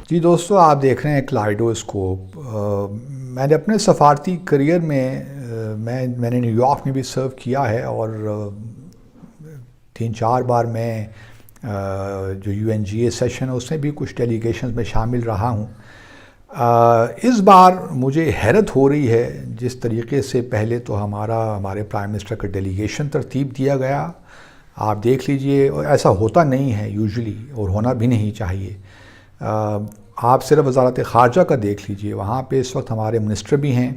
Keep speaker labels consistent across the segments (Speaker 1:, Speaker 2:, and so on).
Speaker 1: جی دوستو، آپ دیکھ رہے ہیں کلائیڈوسکوپ۔ میں نے اپنے سفارتی کریئر میں میں نے نیو یارک میں بھی سرو کیا ہے، اور 3-4 بار میں جو UNGA سیشن ہے اس میں بھی کچھ ڈیلیگیشنز میں شامل رہا ہوں۔ اس بار مجھے حیرت ہو رہی ہے جس طریقے سے پہلے تو ہمارے پرائم منسٹر کا ڈیلیگیشن ترتیب دیا گیا۔ آپ دیکھ لیجئے، اور ایسا ہوتا نہیں ہے یوزلی، اور ہونا بھی نہیں چاہیے۔ آپ صرف وزارت خارجہ کا دیکھ لیجئے، وہاں پہ اس وقت ہمارے منسٹر بھی ہیں،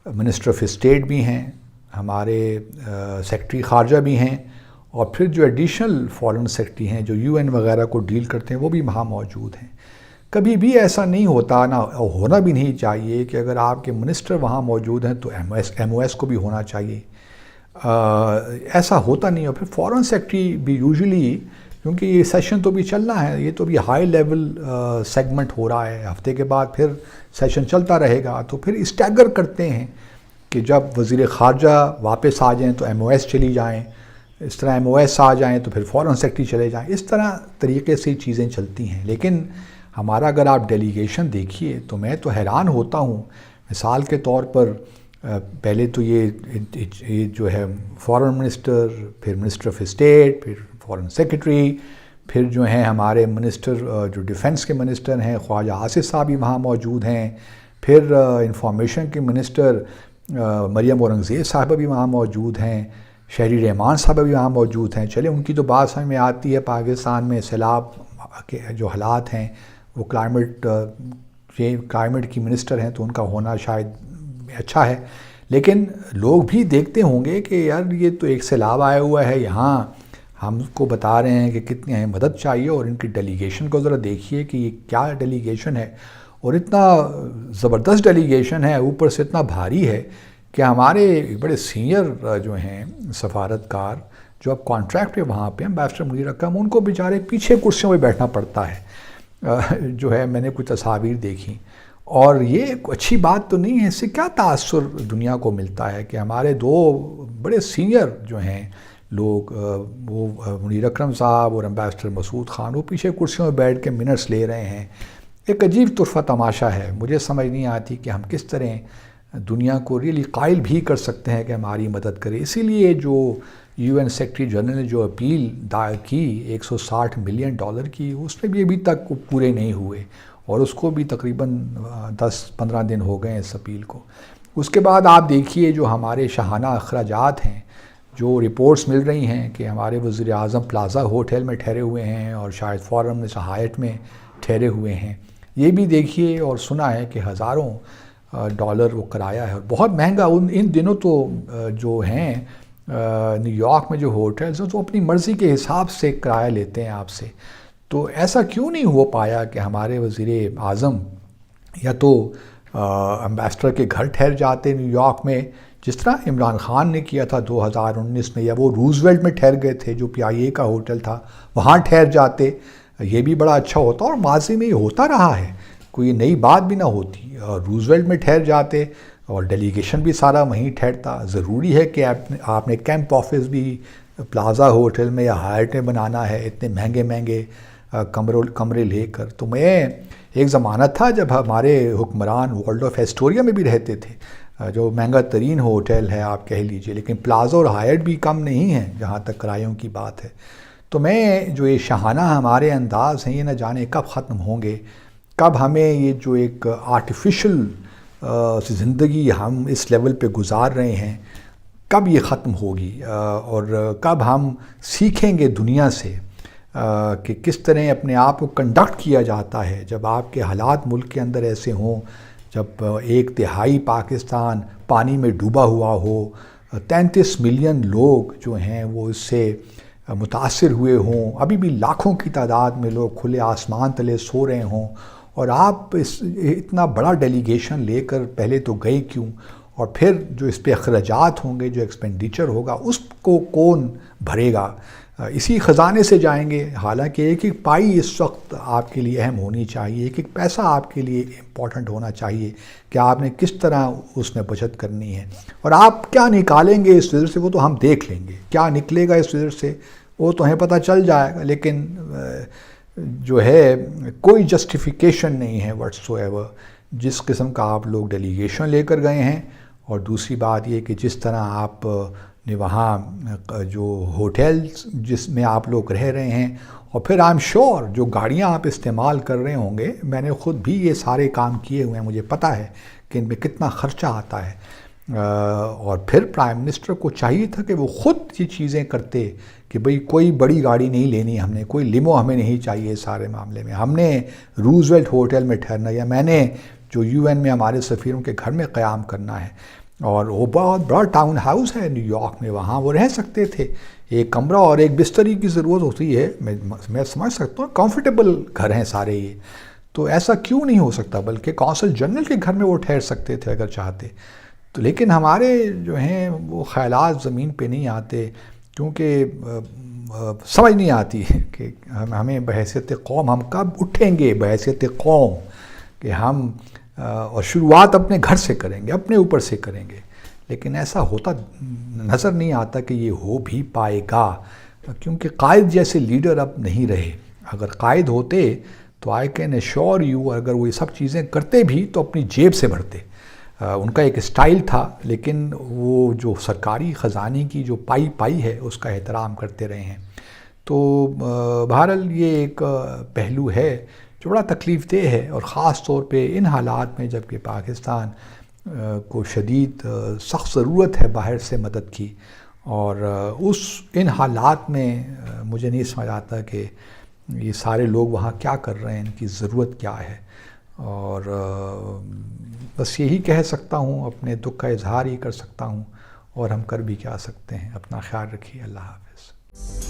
Speaker 1: منسٹر آف اسٹیٹ بھی ہیں، ہمارے سیکرٹری خارجہ بھی ہیں، اور پھر جو ایڈیشنل فارن سیکرٹری ہیں جو UN وغیرہ کو ڈیل کرتے ہیں وہ بھی وہاں موجود ہیں۔ کبھی بھی ایسا نہیں ہوتا، نہ ہونا بھی نہیں چاہیے کہ اگر آپ کے منسٹر وہاں موجود ہیں تو MOS کو بھی ہونا چاہیے۔ ایسا ہوتا نہیں، اور پھر فارن سیکرٹری بھی یوزلی، کیونکہ یہ سیشن تو بھی چلنا ہے، یہ تو بھی ہائی لیول سیگمنٹ ہو رہا ہے، ہفتے کے بعد پھر سیشن چلتا رہے گا، تو پھر اسٹیگر کرتے ہیں کہ جب وزیر خارجہ واپس آ جائیں تو MOS چلی جائیں، اس طرح MOS آ جائیں تو پھر فارن سیکرٹری چلے جائیں، اس طرح طریقے سے چیزیں چلتی ہیں۔ لیکن ہمارا اگر آپ ڈیلیگیشن دیکھیے تو میں تو حیران ہوتا ہوں۔ مثال کے طور پر پہلے تو یہ جو ہے فارن منسٹر، پھر منسٹر آف اسٹیٹ، پھر فارن سیکرٹری، پھر جو ہیں ہمارے منسٹر جو ڈیفنس کے منسٹر ہیں خواجہ آصف صاحب بھی وہاں موجود ہیں، پھر انفارمیشن کے منسٹر مریم اورنگزیب صاحبہ بھی وہاں موجود ہیں، شہری رحمان صاحبہ بھی وہاں موجود ہیں۔ چلے ان کی تو بات سمجھ میں آتی ہے، پاکستان میں سیلاب کے جو حالات ہیں وہ کلائمیٹ کی منسٹر ہیں تو ان کا ہونا شاید اچھا ہے، لیکن لوگ بھی دیکھتے ہوں گے کہ یار یہ تو ایک سیلاب آیا ہوا ہے، یہاں ہم کو بتا رہے ہیں کہ کتنی مدد چاہیے، اور ان کی ڈیلیگیشن کو ذرا دیکھیے کہ یہ کیا ڈیلیگیشن ہے، اور اتنا زبردست ڈیلیگیشن ہے، اوپر سے اتنا بھاری ہے کہ ہمارے بڑے سینئر جو ہیں سفارتکار جو اب کانٹریکٹ پہ وہاں پہ امبیسڈر منیر اکرم، ان کو بیچارے پیچھے کرسیوں پہ بیٹھنا پڑتا ہے، جو ہے میں نے کچھ تصاویر دیکھی، اور یہ اچھی بات تو نہیں ہے۔ اس سے کیا تاثر دنیا کو ملتا ہے کہ ہمارے دو بڑے سینئر جو ہیں لوگ، وہ منیر اکرم صاحب اور امبیسڈر مسعود خان، وہ پیچھے کرسیوں میں بیٹھ کے منٹس لے رہے ہیں۔ ایک عجیب طرفہ تماشا ہے، مجھے سمجھ نہیں آتی کہ ہم کس طرح دنیا کو ریلی قائل بھی کر سکتے ہیں کہ ہماری مدد کرے۔ اسی لیے جو UN سیکرٹری جنرل نے جو اپیل دائر کی $160 ملین کی، اس میں بھی ابھی تک پورے نہیں ہوئے، اور اس کو بھی تقریباً 10-15 دن ہو گئے اس اپیل کو۔ اس کے بعد آپ دیکھیے جو ہمارے شاہانہ اخراجات ہیں، جو رپورٹس مل رہی ہیں کہ ہمارے وزیر اعظم پلازا ہوٹل میں ٹھہرے ہوئے ہیں، اور شاید فورم ہائٹ میں ٹھہرے ہوئے ہیں، یہ بھی دیکھیے، اور سنا ہے کہ ہزاروں ڈالر وہ کرایہ ہے، اور بہت مہنگا۔ ان دنوں تو جو ہیں نیو یارک میں جو ہوٹلز ہیں تو اپنی مرضی کے حساب سے کرایہ لیتے ہیں آپ سے۔ تو ایسا کیوں نہیں ہو پایا کہ ہمارے وزیر اعظم یا تو امبیسڈر کے گھر ٹھہر جاتے نیو یارک میں، جس طرح عمران خان نے کیا تھا 2019 میں، یا وہ روزویلٹ میں ٹھہر گئے تھے جو PIA کا ہوٹل تھا، وہاں ٹھہر جاتے، یہ بھی بڑا اچھا ہوتا، اور ماضی میں یہ ہوتا رہا ہے، کوئی نئی بات بھی نہ ہوتی، روزویلٹ میں ٹھہر جاتے اور ڈیلیگیشن بھی سارا وہیں ٹھہرتا۔ ضروری ہے کہ آپ نے کیمپ آفس بھی پلازا ہوٹل میں یا ہائٹ میں بنانا ہے، اتنے مہنگے کمرے لے کر؟ تو میں ایک زمانہ تھا جب ہمارے حکمران ورلڈ آف ایسٹوریا میں بھی رہتے تھے، جو مہنگا ترین ہوٹل ہے آپ کہہ لیجئے، لیکن پلازا اور ہائٹ بھی کم نہیں ہیں جہاں تک کرایوں کی بات ہے۔ تو میں جو یہ شاہانہ ہمارے انداز ہیں، یہ نہ جانے کب ختم ہوں گے، کب ہمیں یہ جو ایک آرٹیفیشل زندگی ہم اس لیول پہ گزار رہے ہیں، کب یہ ختم ہوگی، اور کب ہم سیکھیں گے دنیا سے کہ کس طرح اپنے آپ کو کنڈکٹ کیا جاتا ہے جب آپ کے حالات ملک کے اندر ایسے ہوں، جب 1/3 پاکستان پانی میں ڈوبا ہوا ہو، 33 ملین لوگ جو ہیں وہ اس سے متاثر ہوئے ہوں، ابھی بھی لاکھوں کی تعداد میں لوگ کھلے آسمان تلے سو رہے ہوں، اور آپ اتنا بڑا ڈیلیگیشن لے کر پہلے تو گئے کیوں، اور پھر جو اس پہ اخراجات ہوں گے، جو ایکسپینڈیچر ہوگا، اس کو کون بھرے گا؟ اسی خزانے سے جائیں گے، حالانکہ ایک ایک پائی اس وقت آپ کے لیے اہم ہونی چاہیے، ایک ایک پیسہ آپ کے لیے امپورٹنٹ ہونا چاہیے کہ آپ نے کس طرح اس میں بچت کرنی ہے، اور آپ کیا نکالیں گے اس وزر سے وہ تو ہم دیکھ لیں گے، کیا نکلے گا اس وزر سے وہ تو ہمیں پتہ چل جائے گا، لیکن جو ہے کوئی جسٹیفیکیشن نہیں ہے وٹس ایور جس قسم کا آپ لوگ ڈیلیگیشن لے کر گئے ہیں. اور دوسری بات یہ کہ جس طرح آپ نے وہاں جو ہوٹلز جس میں آپ لوگ رہ رہے ہیں، اور پھر آئی ایم شیور جو گاڑیاں آپ استعمال کر رہے ہوں گے، میں نے خود بھی یہ سارے کام کیے ہوئے ہیں، مجھے پتہ ہے کہ ان میں کتنا خرچہ آتا ہے. اور پھر پرائم منسٹر کو چاہیے تھا کہ وہ خود یہ چیزیں کرتے کہ بھئی کوئی بڑی گاڑی نہیں لینی، ہم نے کوئی لیمو ہمیں نہیں چاہیے اس سارے معاملے میں، ہم نے روزویلٹ ہوٹل میں ٹھہرنا، یا میں نے جو UN میں ہمارے سفیروں کے گھر میں قیام کرنا ہے. اور وہ بہت بڑا ٹاؤن ہاؤس ہے نیو یارک میں، وہاں وہ رہ سکتے تھے. ایک کمرہ اور ایک بستری کی ضرورت ہوتی ہے، میں سمجھ سکتا ہوں، کمفرٹیبل گھر ہیں سارے یہ. تو ایسا کیوں نہیں ہو سکتا؟ بلکہ قونصل جنرل کے گھر میں وہ ٹھہر سکتے تھے اگر چاہتے تو. لیکن ہمارے جو ہیں وہ خیالات زمین پہ نہیں آتے، کیونکہ سمجھ نہیں آتی کہ ہمیں بحیثیت قوم ہم کب اٹھیں گے بحیثیت قوم کہ ہم اور شروعات اپنے گھر سے کریں گے، اپنے اوپر سے کریں گے. لیکن ایسا ہوتا نظر نہیں آتا کہ یہ ہو بھی پائے گا، کیونکہ قائد جیسے لیڈر اب نہیں رہے. اگر قائد ہوتے تو آئی کین ایشور یو، اگر وہ یہ سب چیزیں کرتے بھی تو اپنی جیب سے بھرتے. ان کا ایک اسٹائل تھا، لیکن وہ جو سرکاری خزانے کی جو پائی ہے اس کا احترام کرتے رہے ہیں. تو بہرحال یہ ایک پہلو ہے جو بڑا تکلیف دہ ہے، اور خاص طور پہ ان حالات میں جب کہ پاکستان کو شدید سخت ضرورت ہے باہر سے مدد کی. اور ان حالات میں مجھے نہیں سمجھ آتا کہ یہ سارے لوگ وہاں کیا کر رہے ہیں، ان کی ضرورت کیا ہے. اور بس یہی کہہ سکتا ہوں، اپنے دکھ کا اظہار ہی کر سکتا ہوں، اور ہم کر بھی کیا سکتے ہیں. اپنا خیال رکھیے. اللہ حافظ.